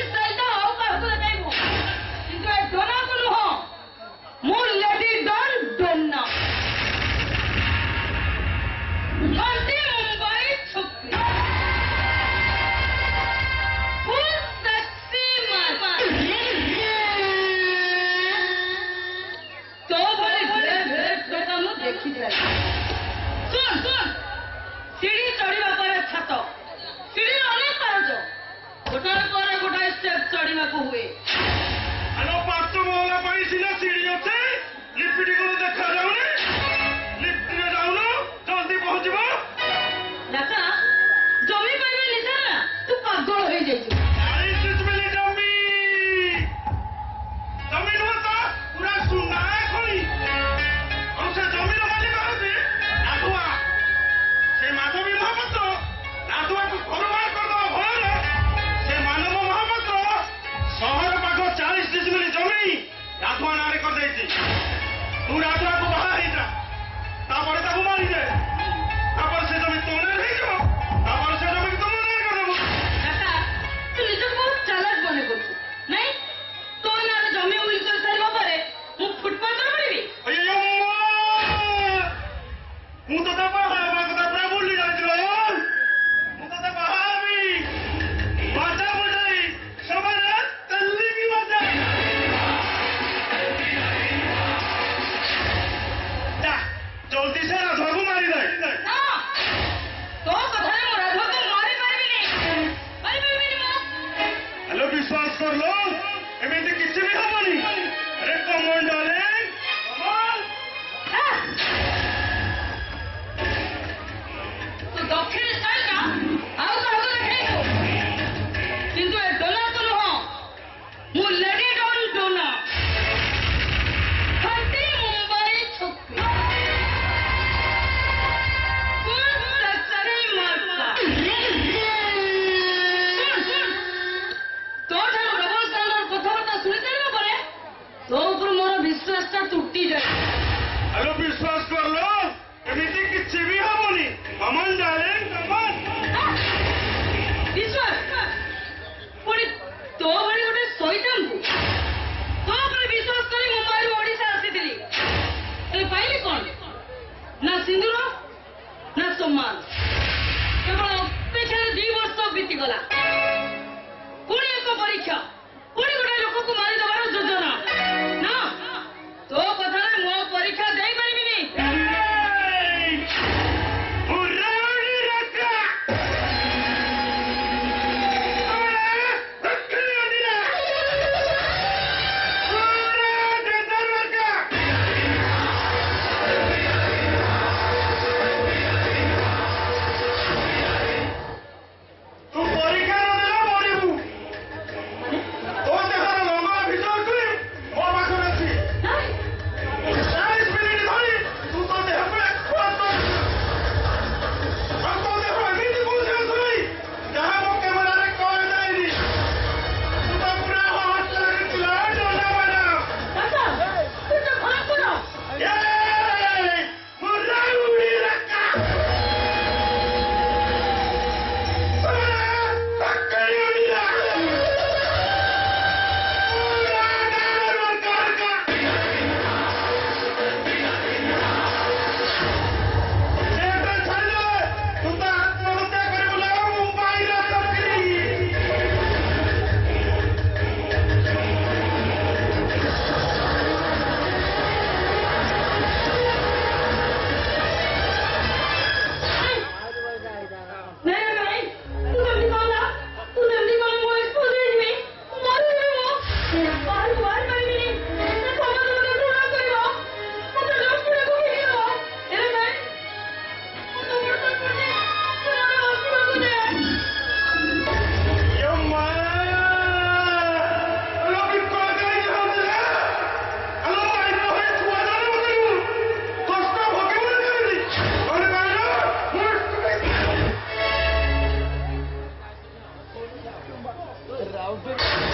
स्टाइलटा ଆଉ କାହାକୁ ଦେଖାଇବୁ କିନ୍ତୁ ଏ ଡୋନାକୁ ନୁହଁ ମୁଁ ଲେଡି ଡନ୍ ଡୋନା ଘଣ୍ଟି ମୁମ୍ବାଇ ଛୁପି ଫୁଲ୍ ସେକ୍ସି ମାମା तो भले धीरे धीरे बेटा मु देखी जाए सुन सुन सीढ़ी चढ़ीबा पर छात सीढ़ी अनेक पारज गोटार पर गोटा स्टेप चढ़ीबा को हुए आलो पांच मोहला पाई सिना सीढ़ी আছে লিফটি को देखा जाउनी लिफ्ट में जाउनो जल्दी पहुंचबो लका जमी पाइबे निसा ना तू पागल होई जाइछु तू राजा को बाहर ही जा तापर ताको मारी दे तापर से जमी तोने रही जो तापर से जमी तुम नहीं कर देबो काका तू निज बहुत चालाक बने करछु नहीं तो ना जमी उल कर साइबा परे मु फुटपाथ पर पड़ीबी अयो मु तो ता बाहर बागदा पूरा बोली जाइलो मु तो ता बाहर भी बाजा बजाई सबरे तल्ली की बाजा जल्दी से राधा को मारी दे ना तो कथा में राधा को मारी पारिबी नहीं हेलो विश्वास कर लो एमिति किसी भी हबनी अरे कमन डार्लिंग कमन तो दक्षिण स्टाइल का आओ काहको देखाइबो किंतु ए डोना तो नहो मु लेडी डॉन डोना घंटी मुंबई छुपी तो ऊपर मोर विश्वास ता टूटी जाए हेलो विश्वास कर लो एमिति किसी भी हबनी कमन डार्लिंग कमन विश्वास पुणी तो भली गोटे शैतान को तो ऊपर विश्वास करी मुंबई ओडिशा आसीथिली ए पाइली कोन ना सिंदूर ना सम्मान केवल अपेक्षा 2 वर्ष बीती गला पुणी एक परीक्षा पुणी गोटे लोक को मारी देवार योजना ना तो कथा मो परीक्षा दे पारिबिनी हुर्राड़ी रखा अरे रखली अंदिरा हुर्रा देदर रखा तू परीक्षा न देला मरिबू तो देखार लंबा भितर तुई मो पाखर अछि 40 मिनिट धरी तू तो देह पे खोत हम तो देह एमिति बुझे सुई जहां मो कैमरा रे कह जाइनी तू तो पूरा हाथ लगे तुला डोला बना काका तू तो खराब करो ए मुर्रा उड़ी रखा तक्कड़ी उड़ी रखा मुर्रा डार रखा एटा छाड़ले तू तो आत्महत्या करे बोला मुंबई रे रखली नहीं नहीं तू जल्दी बोला तू जल्दी बोला मो एक्सपोज देबी मारू रे मो बार बार पाइबिनी ना समाज में घृणा करिवो मते डॉक्टर को हिरो एरे भाई तो मोर करने पूरा हॉस्पिटल को दे यम्मा लोग को गई हमला हेलो भाई भाई छुआ जाने मत कष्ट भोगे मत करी अरे भाई मुझ